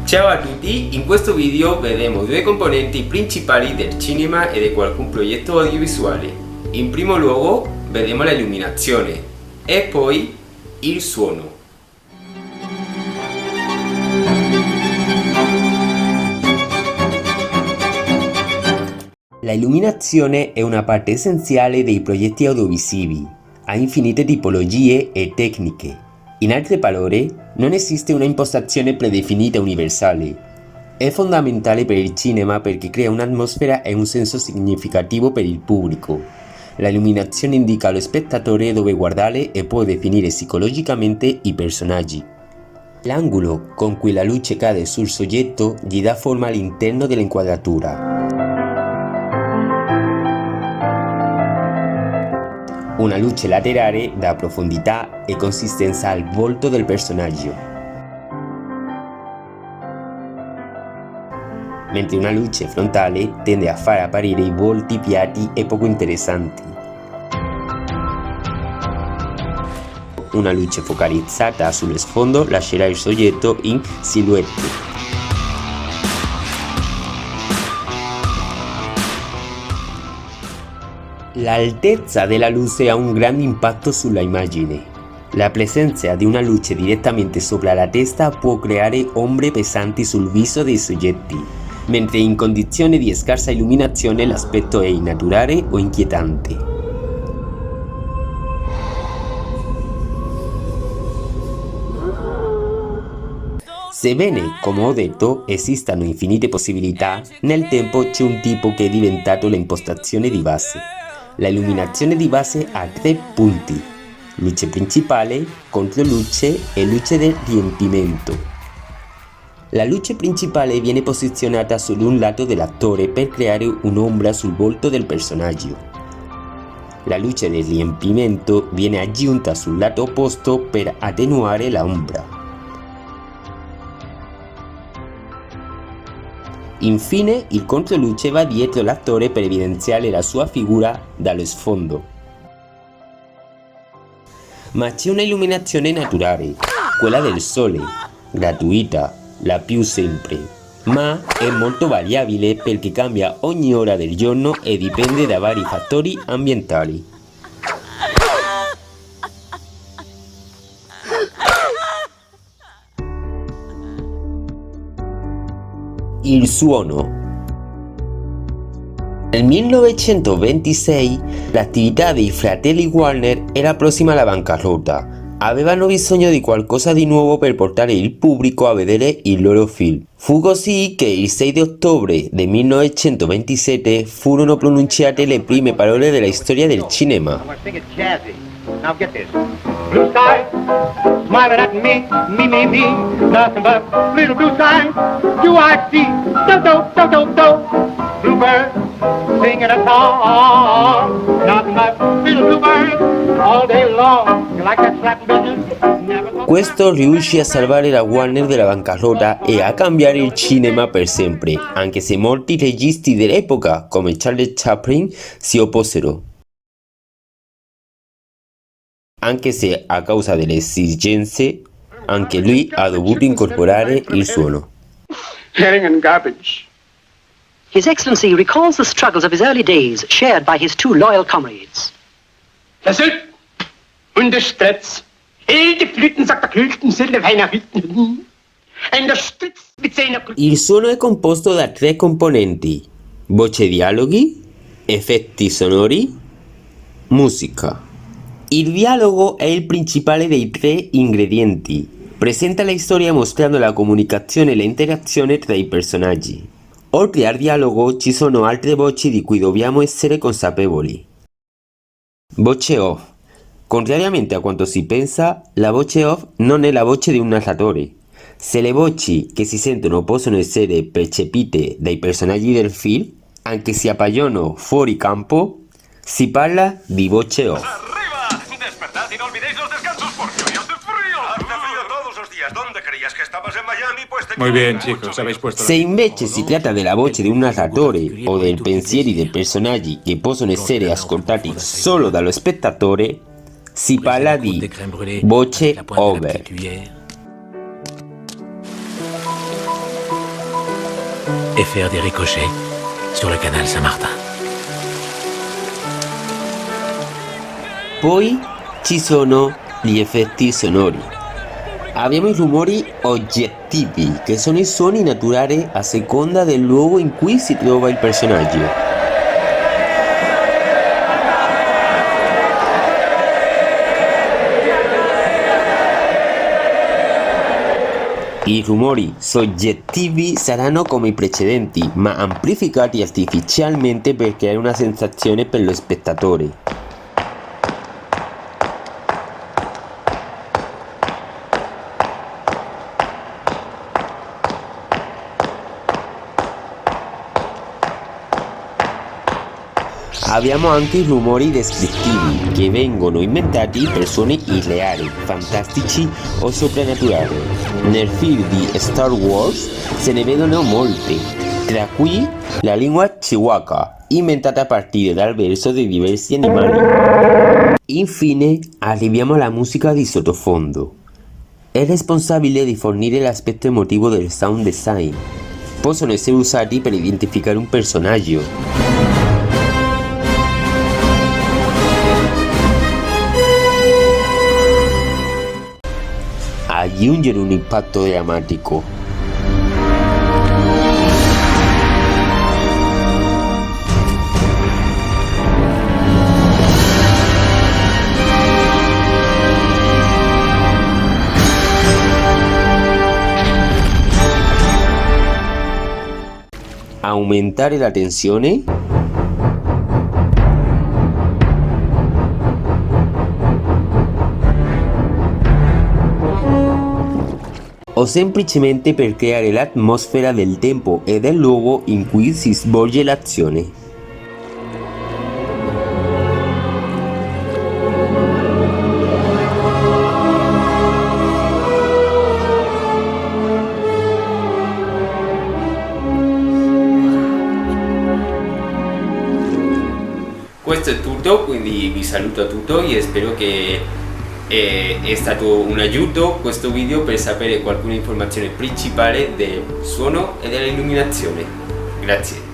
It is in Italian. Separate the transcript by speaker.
Speaker 1: Ciao a tutti, in questo video vedremo due componenti principali del cinema e di qualcun progetto audiovisuale. In primo luogo vedremo la illuminazione e poi il suono. La illuminazione è una parte essenziale dei progetti audiovisivi. Ha infinite tipologie e tecniche. In altre parole, non esiste una impostazione predefinita universale. È fondamentale per il cinema perché crea un'atmosfera e un senso significativo per il pubblico. La illuminazione indica allo spettatore dove guardare e può definire psicologicamente i personaggi. L'angolo con cui la luce cade sul soggetto gli dà forma all'interno dell'inquadratura. Una luce laterale dà profondità e consistenza al volto del personaggio, mentre una luce frontale tende a far apparire i volti piatti e poco interessanti. Una luce focalizzata sullo sfondo lascerà il soggetto in silhouette. L'altezza della luce ha un grande impatto sulla immagine. La presenza di una luce direttamente sopra la testa può creare ombre pesanti sul viso dei soggetti, mentre in condizioni di scarsa illuminazione l'aspetto è innaturale o inquietante. Sebbene, come ho detto, esistano infinite possibilità, nel tempo c'è un tipo che è diventato l'impostazione di base. La illuminazione di base ha tre punti: luce principale, controluce e luce del riempimento. La luce principale viene posizionata su un lato dell'attore per creare un'ombra sul volto del personaggio. La luce del riempimento viene aggiunta sul lato opposto per attenuare l'ombra. Infine, il controluce va dietro l'attore per evidenziare la sua figura dallo sfondo. Ma c'è una illuminazione naturale, quella del sole, gratuita, la più sempre, ma è molto variabile perché cambia ogni ora del giorno e dipende da vari fattori ambientali. Il suono. Nel 1926 l'attività dei fratelli Warner era prossima alla bancarotta. Avevano bisogno di qualcosa di nuovo per portare il pubblico a vedere i loro film. Fu così che il 6 di ottobre del 1927 furono pronunciate le prime parole della storia del cinema.
Speaker 2: Now get this. Blue sky, smiling at me, nothing but little blue sky. Do I see? Do. Bluebird singing a song, nothing but little bluebird all day long. You like that slapping business?
Speaker 1: Questo riuscì a salvare la Warner dalla bancarotta e a cambiare il cinema per sempre, anche se molti registi dell'epoca, come Charles Chaplin, si opposero. Anche se a causa delle esigenze, anche lui ha dovuto incorporare il suono.
Speaker 2: Herring and garbage.
Speaker 3: His Excellency recalls the struggles of his early days, shared by his two loyal comrades.
Speaker 2: Das Süd und der Stretz. Die Flüten sagt der Kühlten sind der Weiner Hütten. Und der Stritz mit seiner...
Speaker 1: Il suono è composto da tre componenti: voce, dialoghi, effetti sonori, musica. Il dialogo è il principale dei tre ingredienti. Presenta la storia mostrando la comunicazione e l'interazione tra i personaggi. Oltre al dialogo ci sono altre voci di cui dobbiamo essere consapevoli. Voce off. Contrariamente a quanto si pensa, la voce off non è la voce di un narratore. Se le voci che si sentono possono essere percepite dai personaggi del film, anche se appaiono fuori campo, si parla di voce off.
Speaker 4: Despertad y no olvidéis los descansos porque hoy hace frío. Hace frío todos los días. ¿Dónde creías que estabas en Miami? Pues
Speaker 5: Muy bien, chicos, habéis puesto...
Speaker 1: Se invece si tratta della voce di un narratore o dei pensieri dei personaggi che possono essere ascoltati solo dallo spettatore, si parla di voce over.
Speaker 5: et faire des ricochets sur le canal Saint-Martin.
Speaker 1: Poi ci sono gli effetti sonori. Abbiamo i rumori oggettivi, che sono i suoni naturali a seconda del luogo in cui si trova il personaggio. I rumori soggettivi saranno come i precedenti, ma amplificati artificialmente per creare una sensazione per lo spettatore. Abbiamo anche i rumori descrittivi, che vengono inventati per suoni irreali, fantastici o soprannaturali. Nel film di Star Wars se ne vedono molti, tra cui la lingua Chewbacca, inventata a partire dal verso di diversi animali. Infine arriviamo alla musica di sottofondo. È responsabile di fornire l'aspetto emotivo del sound design. Possono essere usati per identificare un personaggio, aggiungere un impatto drammatico. Aumentare la tensione. O semplicemente per creare l'atmosfera del tempo e del luogo in cui si svolge l'azione. Questo è tutto, quindi vi saluto a tutti e spero che è stato un aiuto questo video per sapere qualche informazione principale del suono e dell'illuminazione. Grazie.